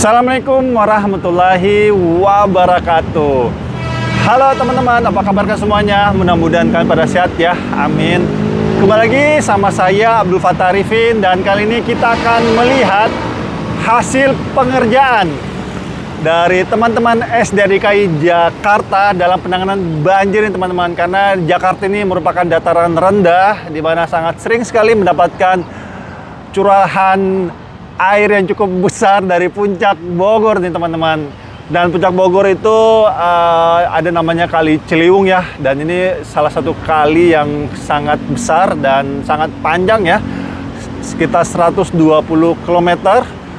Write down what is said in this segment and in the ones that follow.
Assalamualaikum warahmatullahi wabarakatuh. Halo teman-teman, apa kabar semuanya? Mudah-mudahan kalian pada sehat ya, amin. Kembali lagi sama saya Abdul Fattah Arifin, dan kali ini kita akan melihat hasil pengerjaan dari teman-teman SDADKI Jakarta dalam penanganan banjir ini teman-teman. Karena Jakarta ini merupakan dataran rendah di mana sangat sering sekali mendapatkan curahan air yang cukup besar dari puncak Bogor nih teman-teman. Dan puncak Bogor itu ada namanya Kali Ciliwung ya. Dan ini salah satu kali yang sangat besar dan sangat panjang ya. Sekitar 120 km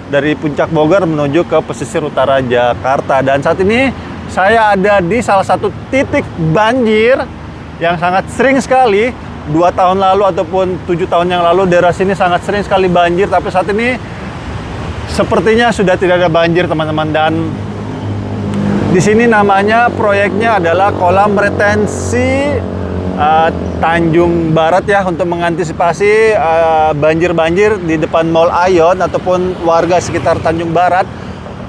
dari puncak Bogor menuju ke pesisir utara Jakarta. Dan saat ini saya ada di salah satu titik banjir yang sangat sering sekali. 2 tahun lalu ataupun 7 tahun yang lalu daerah sini sangat sering sekali banjir. Tapi saat ini sepertinya sudah tidak ada banjir teman-teman. Dan di sini namanya proyeknya adalah kolam retensi Tanjung Barat ya, untuk mengantisipasi banjir-banjir di depan Mall Aeon ataupun warga sekitar Tanjung Barat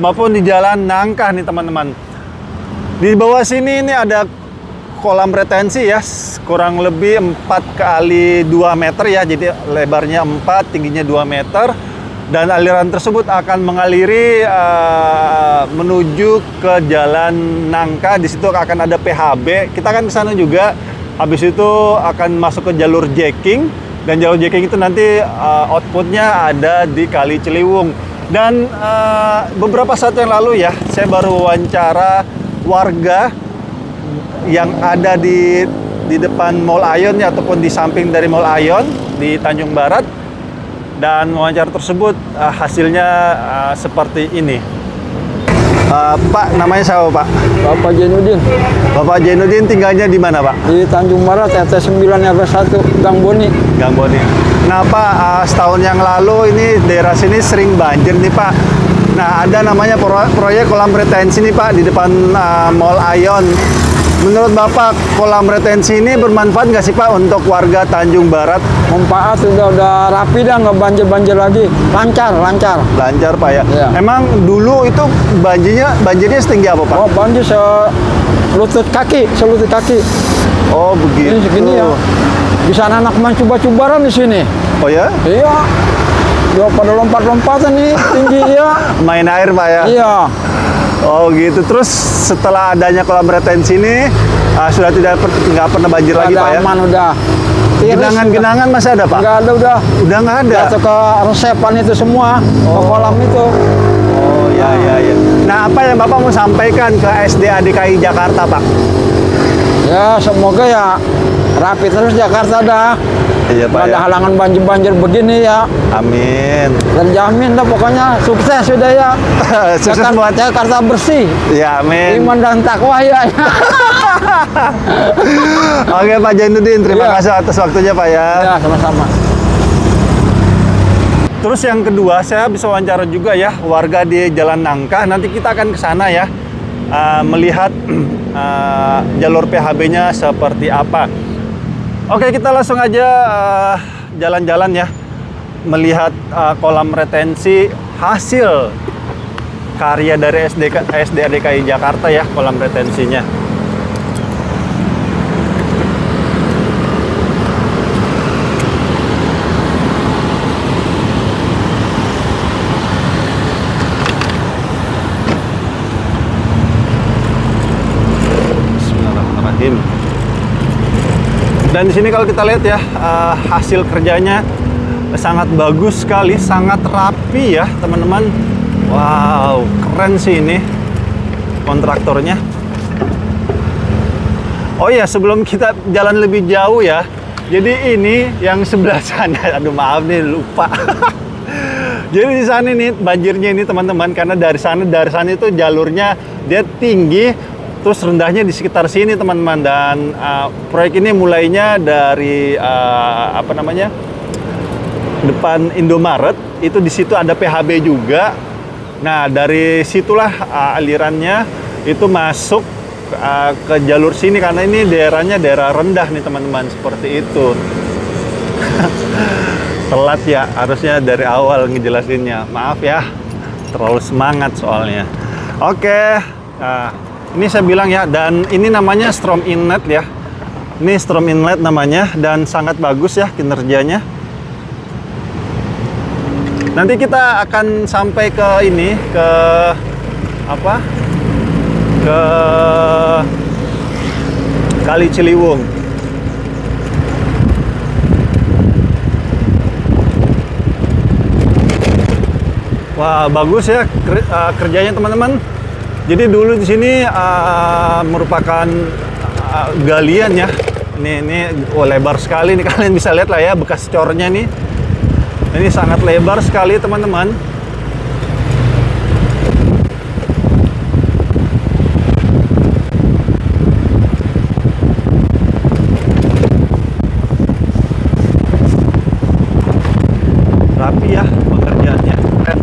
maupun di Jalan Nangka nih teman-teman. Di bawah sini ini ada kolam retensi ya, kurang lebih 4 kali 2 meter ya, jadi lebarnya 4, tingginya 2 meter. Dan aliran tersebut akan mengaliri menuju ke Jalan Nangka. Di situ akan ada PHB. Kita akan ke sana juga. Habis itu akan masuk ke jalur jacking. Dan jalur jacking itu nanti outputnya ada di Kali Ciliwung. Dan beberapa saat yang lalu ya, saya baru wawancara warga yang ada di depan Mall Aeon ya, ataupun di samping dari Mall Aeon di Tanjung Barat. Dan wawancara tersebut hasilnya seperti ini. Pak, namanya siapa Pak? Bapak Jainuddin. Bapak Jainuddin tinggalnya di mana Pak? Di Tanjung Barat, RT 9 RW 1, Gang Boni. Gang Boni. Kenapa setahun yang lalu ini daerah sini sering banjir nih Pak? Nah, ada namanya proyek kolam retensi nih Pak di depan Mall Aeon. Menurut Bapak, kolam retensi ini bermanfaat nggak sih Pak untuk warga Tanjung Barat? Manfaat, udah rapi dah, nggak banjir-banjir lagi. Lancar. Lancar Pak ya? Iya. Emang dulu itu banjirnya setinggi apa Pak? Oh, banjir selutut kaki. Oh begitu. Ini segini ya. Bisa anak main coba-cobaran di sini. Oh ya? Iya. Dia pada lompat-lompatan nih, tinggi ya. Main air Pak ya? Iya. Oh gitu. Terus setelah adanya kolam retensi ini sudah nggak pernah banjir lagi Pak ya? Aman udah. Genangan-genangan masih ada Pak? Nggak ada udah. Udah nggak ada? Jatuh ke resepan itu semua, ke kolam itu. Oh ya. Nah, apa yang Bapak mau sampaikan ke SDADKI Jakarta Pak? Ya semoga ya rapi terus Jakarta dah. Iya Pak Nggak ada ya? halangan banjir-banjir begini ya. Amin. Terjamin dah pokoknya, sukses sudah ya. Sukses buat Jakarta bersih. ya, amin. Iman dan takwa ya. Oke Pak Jainuddin, terima Iya. kasih atas waktunya Pak ya. Ya sama-sama. Terus yang kedua, saya bisa wawancara juga ya warga di Jalan Nangka. Nanti kita akan ke sana ya, melihat jalur PHB-nya seperti apa. Oke, kita langsung aja jalan-jalan ya, melihat kolam retensi hasil karya dari SDADKI Jakarta ya, kolam retensinya. Bismillahirrahmanirrahim. Dan di sini kalau kita lihat ya, hasil kerjanya sangat bagus sekali, sangat rapi ya teman-teman. Wow, keren sih ini kontraktornya. Oh ya, sebelum kita jalan lebih jauh ya, jadi ini yang sebelah sana, aduh maaf nih lupa. Jadi di sana nih banjirnya ini teman-teman, karena dari sana itu jalurnya dia tinggi. Terus rendahnya di sekitar sini teman-teman. Dan proyek ini mulainya dari depan Indomaret, itu di situ ada PHB juga. Nah dari situlah alirannya itu masuk ke jalur sini, karena ini daerahnya daerah rendah nih teman-teman, seperti itu. Telat ya, harusnya dari awal ngejelasinnya. Maaf ya. terlalu semangat soalnya. Oke, ini saya bilang ya, dan ini namanya Strom Inlet ya. Ini Strom Inlet namanya, dan sangat bagus ya kinerjanya. Nanti kita akan sampai ke ini, ke apa? Ke Kali Ciliwung. Wah, bagus ya kerjanya teman-teman. Jadi dulu di sini merupakan galian ya. Ini lebar sekali nih, kalian bisa lihat lah ya bekas cornya nih. Ini sangat lebar sekali teman-teman. Rapi ya pekerjaannya, keren.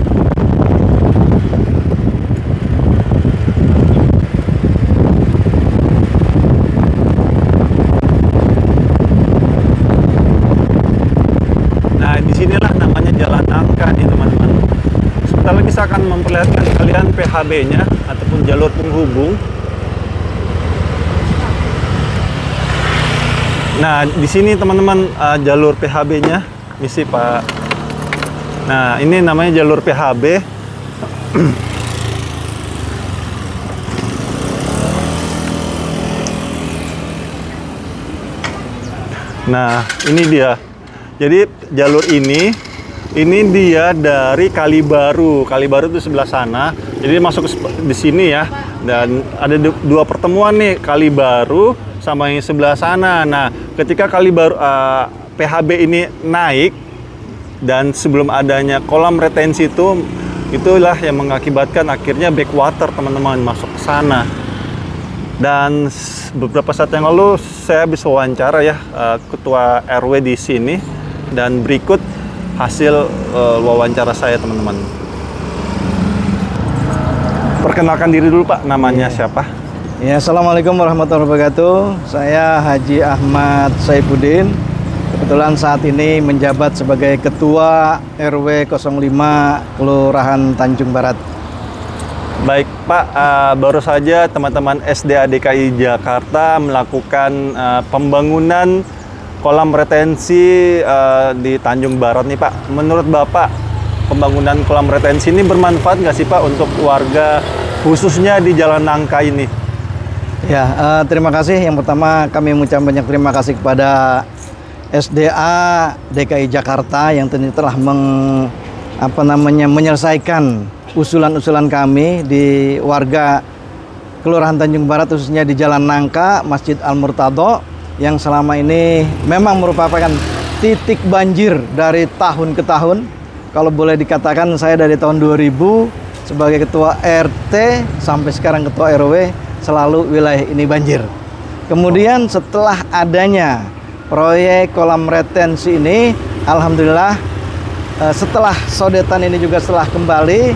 Disinilah namanya jalan nangka nih teman-teman. Sebentar lagi saya akan memperlihatkan kalian PHB-nya ataupun jalur penghubung. Nah, di sini teman-teman jalur PHB-nya, misi Pak. Nah, ini namanya jalur PHB. Nah, ini dia. Jadi jalur ini dia dari Kalibaru. Kalibaru itu sebelah sana. Jadi masuk di sini ya. Dan ada dua pertemuan nih, Kalibaru sama yang sebelah sana. Nah, ketika Kalibaru PHB ini naik dan sebelum adanya kolam retensi itulah yang mengakibatkan akhirnya backwater teman-teman masuk ke sana. Dan beberapa saat yang lalu saya habis wawancara ya ketua RW di sini. Dan berikut hasil wawancara saya teman-teman. Perkenalkan diri dulu Pak, namanya siapa? Ya, Assalamualaikum warahmatullahi wabarakatuh. Saya Haji Ahmad Saifuddin. Kebetulan saat ini menjabat sebagai Ketua RW 05 Kelurahan Tanjung Barat. Baik Pak, baru saja teman-teman SDA DKI Jakarta melakukan pembangunan kolam retensi di Tanjung Barat nih Pak. Menurut Bapak, pembangunan kolam retensi ini bermanfaat nggak sih Pak untuk warga khususnya di Jalan Nangka ini? Ya, terima kasih. Yang pertama kami mengucapkan banyak terima kasih kepada SDA DKI Jakarta yang telah menyelesaikan usulan-usulan kami di warga Kelurahan Tanjung Barat, khususnya di Jalan Nangka, Masjid Al-Murtado, yang selama ini memang merupakan titik banjir dari tahun ke tahun. Kalau boleh dikatakan saya dari tahun 2000 sebagai ketua RT sampai sekarang ketua RW selalu wilayah ini banjir. Kemudian setelah adanya proyek kolam retensi ini, alhamdulillah setelah sodetan ini juga setelah kembali,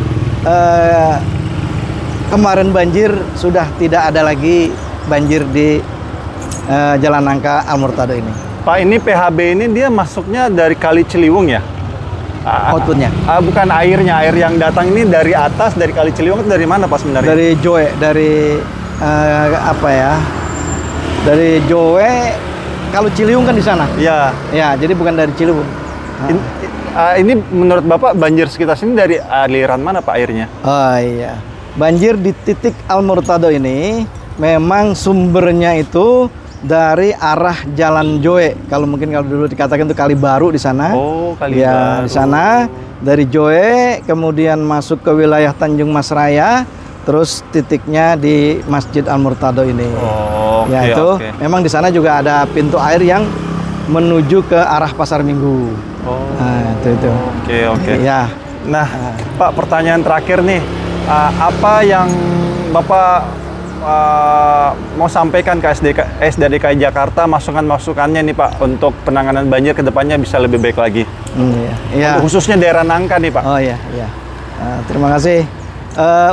kemarin banjir sudah tidak ada lagi banjir di Jalan Nangka Al-Murtado ini. Pak, ini PHB ini dia masuknya dari Kali Ciliwung ya? Outputnya? Bukan airnya, air yang datang ini dari atas, dari Kali Ciliwung itu dari mana Pak sebenarnya? Dari Joe, dari dari Joe. Kalau Ciliwung kan di sana. Iya. Ya, jadi bukan dari Ciliwung. Ini menurut Bapak banjir sekitar sini dari aliran mana Pak airnya? Oh iya, banjir di titik Al-Murtado ini memang sumbernya itu dari arah Jalan Joe. Kalau dulu dikatakan itu Kali Baru di sana. Oh, Kali Baru. Ya, di sana dari Joe kemudian masuk ke wilayah Tanjung Mas Raya, terus titiknya di Masjid Al-Murtado ini. Oh, ya okay, itu okay. Memang di sana juga ada pintu air yang menuju ke arah Pasar Minggu. Oh. Nah, itu. Oke. Ya. Nah, Pak, pertanyaan terakhir nih. Apa yang Bapak mau sampaikan ke SDA DKI Jakarta, masukannya nih Pak untuk penanganan banjir ke depannya bisa lebih baik lagi? Iya. Khususnya daerah Nangka nih Pak. Oh iya. Terima kasih.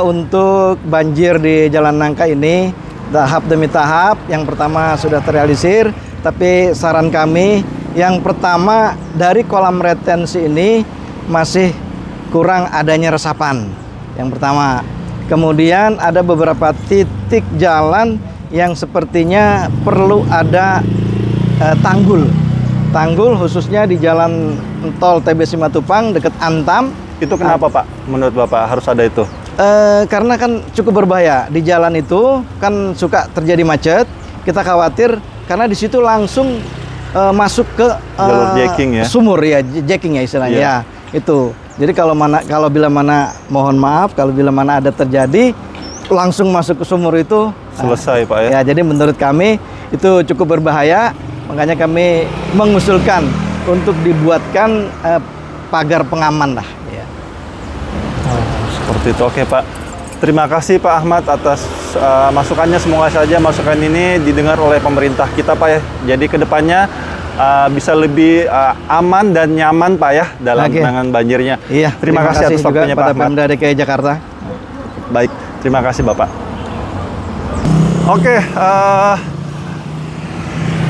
Untuk banjir di Jalan Nangka ini tahap demi tahap. Yang pertama sudah terrealisir, tapi saran kami yang pertama dari kolam retensi ini masih kurang adanya resapan. yang pertama. Kemudian ada beberapa titik jalan yang sepertinya perlu ada tanggul. Tanggul khususnya di jalan tol TB Simatupang dekat Antam. Itu kenapa Pak? Menurut Bapak harus ada itu? Karena kan cukup berbahaya. Di jalan itu kan suka terjadi macet. Kita khawatir karena di situ langsung masuk ke jalur jacking ya? Sumur ya, jacking ya istilahnya. Iya. Ya, itu. Jadi kalau bila mana mohon maaf kalau bila mana ada terjadi langsung masuk ke sumur itu Selesai Pak ya? ya. Jadi menurut kami itu cukup berbahaya, makanya kami mengusulkan untuk dibuatkan pagar pengaman lah. Ya. Seperti itu. Oke Pak. Terima kasih Pak Ahmad atas masukannya. Semoga saja masukan ini didengar oleh pemerintah kita Pak ya. Jadi kedepannya bisa lebih aman dan nyaman Pak ya dalam penanganan banjirnya. Iya. Terima kasih atas juga waktunya pada Pak Ahmad. Pemda DKI Jakarta. Baik, terima kasih Bapak. Oke,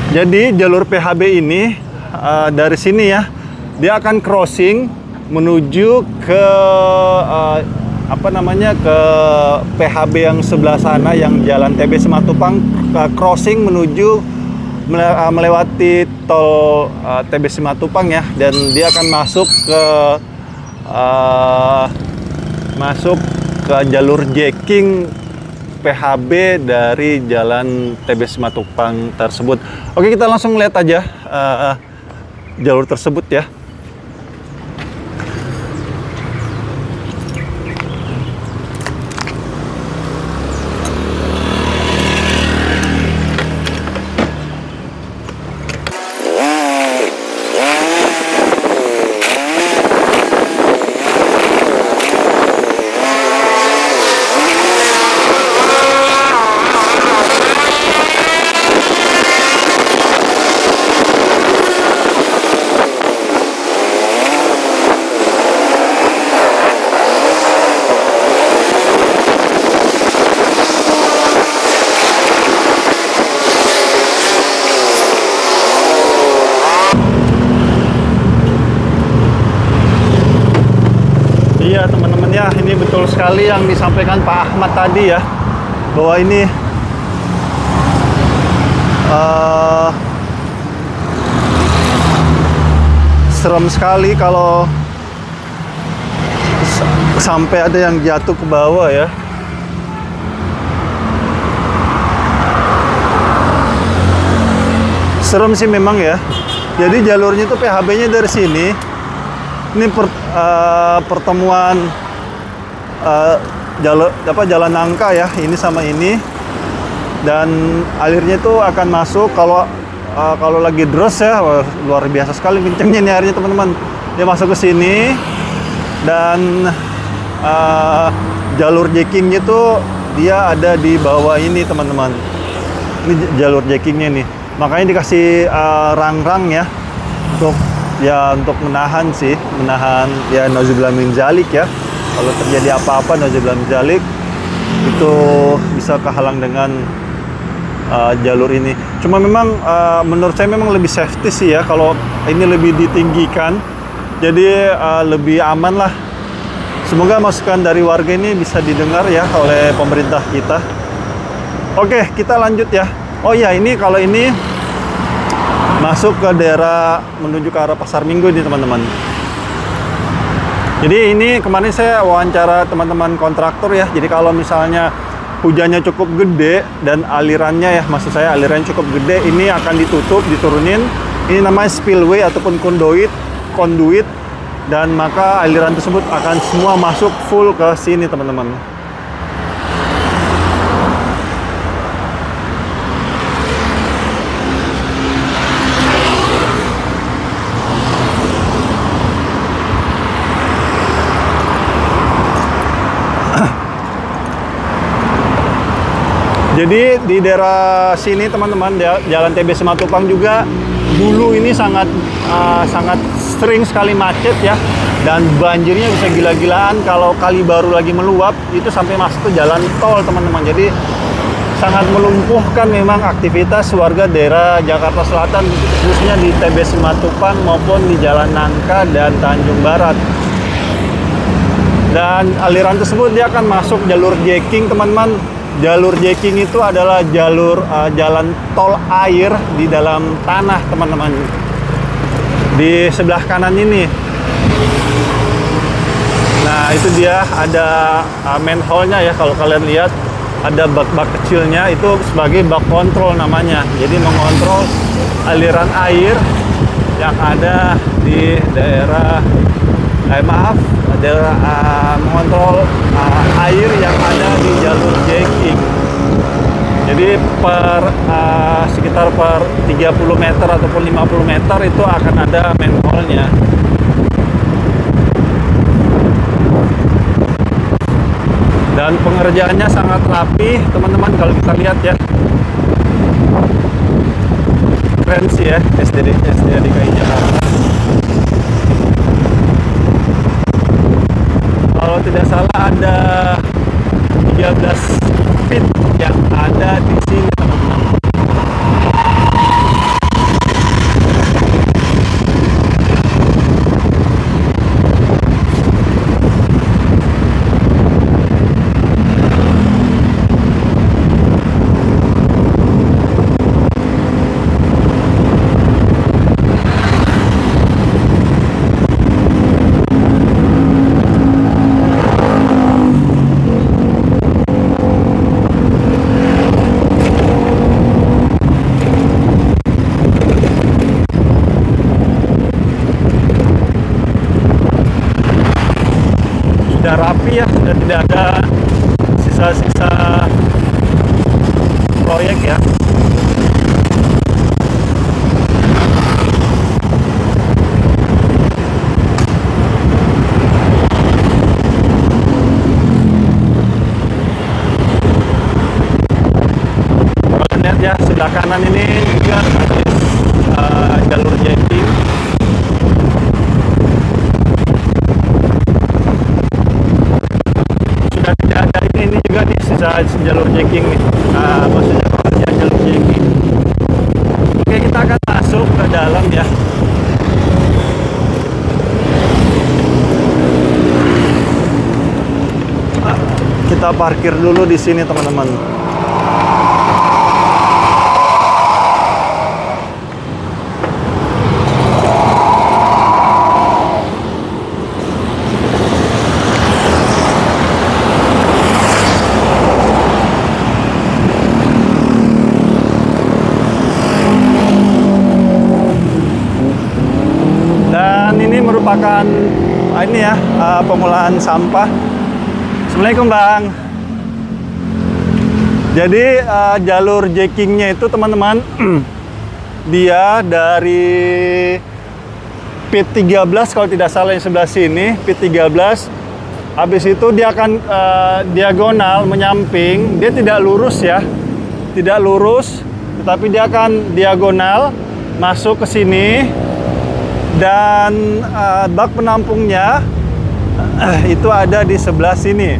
jadi jalur PHB ini dari sini ya, dia akan crossing menuju ke ke PHB yang sebelah sana yang jalan TB Simatupang, crossing menuju melewati tol TB Simatupang ya, dan dia akan masuk ke jalur jacking PHB dari jalan TB Simatupang tersebut. Oke, kita langsung lihat aja jalur tersebut ya. Iya teman-teman ya, ini betul sekali yang disampaikan Pak Ahmad tadi ya, bahwa ini serem sekali kalau sampai ada yang jatuh ke bawah ya. Serem sih memang ya. Jadi jalurnya itu PHB-nya dari sini. Ini pertemuan jalan nangka ya, ini sama ini, dan alirnya itu akan masuk kalau lagi deras ya, luar biasa sekali kencengnya nih airnya teman-teman. Dia masuk ke sini dan jalur jackingnya itu dia ada di bawah ini teman-teman. Ini jalur jackingnya nih, makanya dikasih rang-rang ya untuk menahan ya, nauzubillah min dzalik ya. Kalau terjadi apa-apa nauzubillah min dzalik, itu bisa kehalang dengan jalur ini. Cuma memang menurut saya memang lebih safety sih ya kalau ini lebih ditinggikan, jadi lebih aman lah. Semoga masukan dari warga ini bisa didengar ya oleh pemerintah kita. Oke, kita lanjut ya. Oh ya, ini kalau ini masuk ke daerah menuju ke arah Pasar Minggu ini teman-teman. Jadi ini kemarin saya wawancara teman-teman kontraktor ya. Jadi kalau misalnya hujannya cukup gede dan alirannya ya, maksud saya alirannya cukup gede, ini akan ditutup, diturunin. Ini namanya spillway ataupun conduit, dan maka aliran tersebut akan semua masuk full ke sini teman-teman. Jadi di daerah sini teman-teman, jalan TB Simatupang juga dulu ini sangat sering sekali macet ya, dan banjirnya bisa gila-gilaan. Kalau kali baru lagi meluap itu sampai masuk ke jalan tol teman-teman. Jadi sangat melumpuhkan memang aktivitas warga daerah Jakarta Selatan, khususnya di TB Simatupang maupun di Jalan Nangka dan Tanjung Barat. Dan aliran tersebut dia akan masuk jalur jacking, teman-teman. Jalur jacking itu adalah jalur jalan tol air di dalam tanah, teman-teman. Di sebelah kanan ini. Nah, itu dia ada manhole-nya ya, kalau kalian lihat ada bak-bak kecilnya, itu sebagai bak kontrol namanya. Jadi mengontrol aliran air yang ada di daerah mengontrol air yang ada di jalur jacking. Jadi sekitar per 30 meter ataupun 50 meter itu akan ada manhole-nya. Dan pengerjaannya sangat rapi, teman-teman, kalau kita lihat ya. Keren sih ya, SDA DKI Jakarta. Kalau tidak salah ada 13 feet yang ada di sini, teman-teman. Sudah rapi ya, sudah tidak ada sisa-sisa proyek ya. Kalian lihat ya, sebelah kanan ini juga ada jalur jacking. Tidak ada ini juga nih sisa jalur jacking nih. Maksudnya pengerjaan jalur jacking. Oke, kita akan masuk ke dalam ya. Kita parkir dulu di sini, teman-teman. Merupakan ini ya, pengolahan sampah. Assalamualaikum, Bang. Jadi jalur jackingnya itu, teman-teman, dia dari pit 13 kalau tidak salah, yang sebelah sini pit 13. Habis itu dia akan diagonal menyamping. Dia tidak lurus ya, tidak lurus, tetapi dia akan diagonal masuk ke sini. Dan bak penampungnya itu ada di sebelah sini.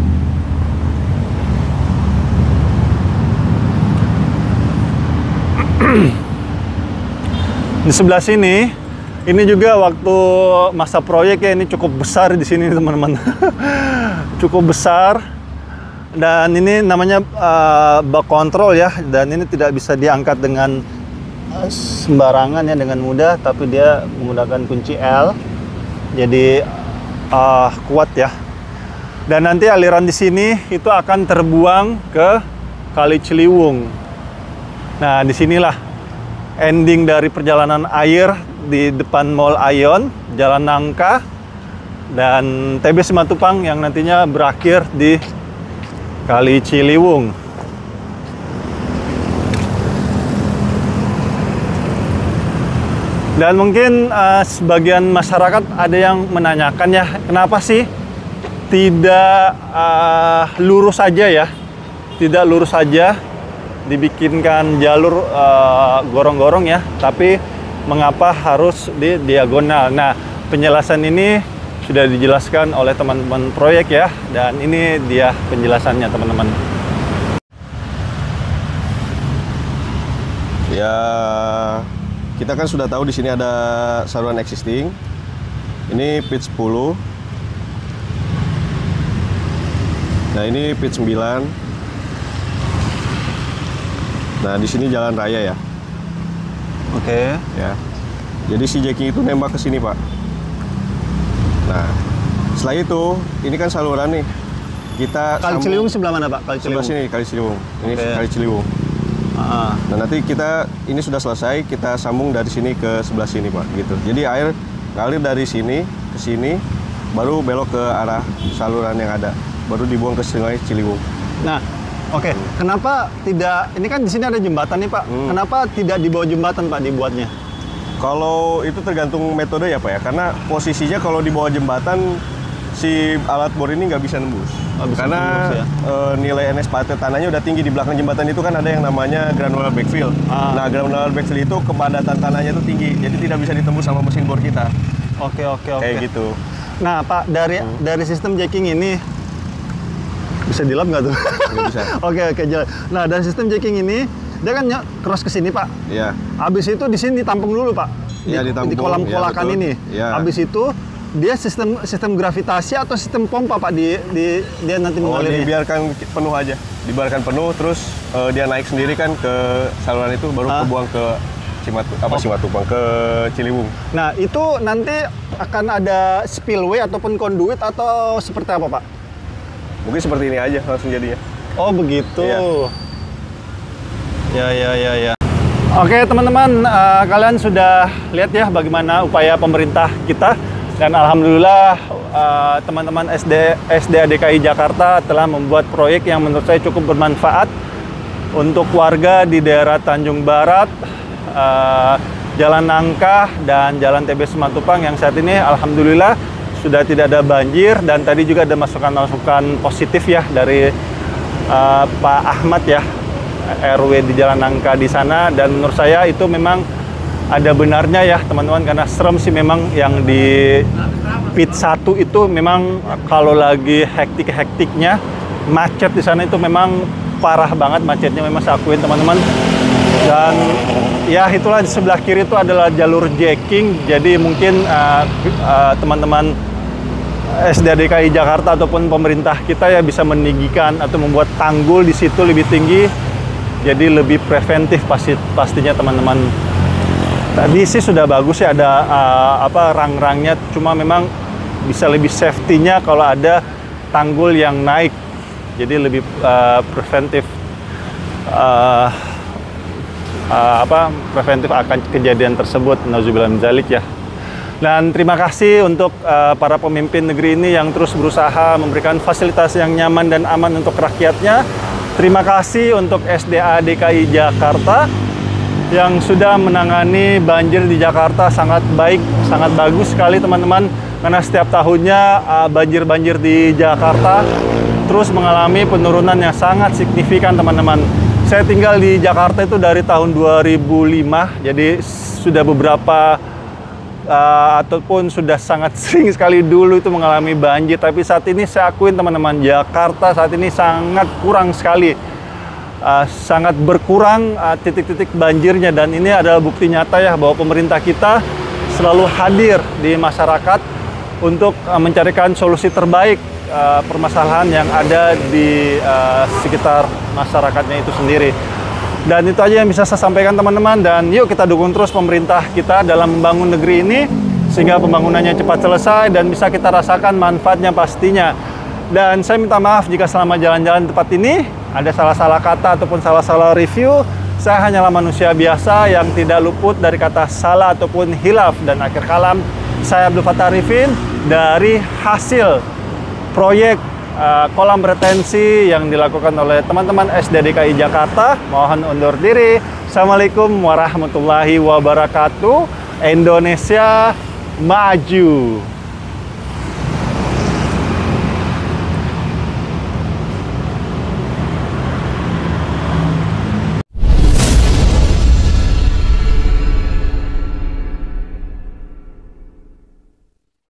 Di sebelah sini, ini juga waktu masa proyek ya, ini cukup besar di sini, teman-teman. Cukup besar. Dan ini namanya bak kontrol ya, dan ini tidak bisa diangkat dengan sembarangan ya, dengan mudah, tapi dia menggunakan kunci L, jadi kuat ya. Dan nanti aliran di sini itu akan terbuang ke Kali Ciliwung. Nah, disinilah ending dari perjalanan air di depan Mall Ion, Jalan Nangka, dan TB Simatupang yang nantinya berakhir di Kali Ciliwung. Dan mungkin sebagian masyarakat ada yang menanyakan ya, kenapa sih tidak lurus saja ya? Tidak lurus saja, dibikinkan jalur gorong-gorong ya, tapi mengapa harus di diagonal? Nah, penjelasan ini sudah dijelaskan oleh teman-teman proyek ya, dan ini dia penjelasannya, teman-teman. Ya, kita kan sudah tahu di sini ada saluran existing. Ini pit 10. Nah, ini pit 9. Nah, di sini jalan raya ya. Oke. Ya. Jadi si jacking itu nembak ke sini, Pak. Nah, setelah itu, ini kan saluran nih. Kita Kali Ciliwung sebelah mana, Pak? Kali sebelah Ciliwung. sini, Kali Ciliwung. Ini Oke. Kali Ciliwung. Ah. Nah, nanti ini sudah selesai, kita sambung dari sini ke sebelah sini, Pak, gitu. Jadi air ngalir dari sini ke sini, baru belok ke arah saluran yang ada, baru dibuang ke Sungai Ciliwung. Nah, oke. Kenapa tidak? Ini kan di sini ada jembatan nih, Pak. Kenapa tidak di bawah jembatan, Pak, dibuatnya? Kalau itu tergantung metode ya, Pak ya, karena posisinya kalau di bawah jembatan si alat bor ini nggak bisa nembus. Nggak bisa Karena nembus, ya? nilai NSPT tanahnya udah tinggi. Di belakang jembatan itu kan ada yang namanya granular backfill. Ah. Nah, granular backfill itu kepadatan tanahnya itu tinggi, jadi tidak bisa ditembus sama mesin bor kita. Oke. Kayak gitu. Nah, Pak, dari sistem jacking ini bisa dilap nggak tuh? Nggak bisa. Oke, jalan. Nah, dari sistem jacking ini dia kan cross ke sini, Pak. Iya. Habis itu di sini ditampung dulu, Pak. Iya, ditampung. Di kolam Ya, kolakan betul. ini. Ya. Habis itu dia sistem gravitasi atau sistem pompa, Pak, dia nanti Oh, mengalirnya. dibiarkan penuh aja. Dibiarkan penuh, terus dia naik sendiri kan ke saluran itu, baru kebuang ke Simatupang, ke Ciliwung. Nah, itu nanti akan ada spillway ataupun conduit atau seperti apa, Pak? Mungkin seperti ini aja langsung jadinya. Oh, begitu. Iya. Ya. Oke, teman-teman, kalian sudah lihat ya bagaimana upaya pemerintah kita, dan alhamdulillah teman-teman SDA DKI Jakarta telah membuat proyek yang menurut saya cukup bermanfaat untuk warga di daerah Tanjung Barat, Jalan Nangka dan Jalan TB Simatupang yang saat ini alhamdulillah sudah tidak ada banjir. Dan tadi juga ada masukan-masukan positif ya dari Pak Ahmad ya, RW di Jalan Nangka di sana, dan menurut saya itu memang ada benarnya ya teman-teman, karena serem sih memang yang di pit 1 itu memang kalau lagi hektik-hektiknya macet di sana itu memang parah banget macetnya, memang saya akuin teman-teman. Dan ya itulah di sebelah kiri itu adalah jalur jacking, jadi mungkin teman-teman SDA DKI Jakarta ataupun pemerintah kita ya bisa meninggikan atau membuat tanggul di situ lebih tinggi, jadi lebih preventif pastinya teman-teman. Tadi sih sudah bagus ya, ada rang-rangnya, cuma memang bisa lebih safety-nya kalau ada tanggul yang naik, jadi lebih preventif preventif akan kejadian tersebut. Nauzubillah min dzalik ya. Dan terima kasih untuk para pemimpin negeri ini yang terus berusaha memberikan fasilitas yang nyaman dan aman untuk rakyatnya. Terima kasih untuk SDA DKI Jakarta yang sudah menangani banjir di Jakarta sangat baik, sangat bagus sekali teman-teman. Karena setiap tahunnya banjir-banjir di Jakarta terus mengalami penurunan yang sangat signifikan teman-teman. Saya tinggal di Jakarta itu dari tahun 2005, jadi sudah beberapa ataupun sudah sangat sering sekali dulu itu mengalami banjir. Tapi saat ini saya akuin teman-teman, Jakarta saat ini sangat kurang sekali, sangat berkurang titik-titik banjirnya. Dan ini adalah bukti nyata ya bahwa pemerintah kita selalu hadir di masyarakat untuk mencarikan solusi terbaik permasalahan yang ada di sekitar masyarakatnya itu sendiri. Dan itu aja yang bisa saya sampaikan teman-teman, dan yuk kita dukung terus pemerintah kita dalam membangun negeri ini sehingga pembangunannya cepat selesai dan bisa kita rasakan manfaatnya pastinya. Dan saya minta maaf jika selama jalan-jalan di tempat ini ada salah-salah kata ataupun salah-salah review. Saya hanyalah manusia biasa yang tidak luput dari kata salah ataupun hilaf. Dan akhir kalam, saya Abdul Fattah Arifin dari hasil proyek kolam retensi yang dilakukan oleh teman-teman SDA DKI Jakarta. Mohon undur diri. Assalamualaikum warahmatullahi wabarakatuh. Indonesia maju.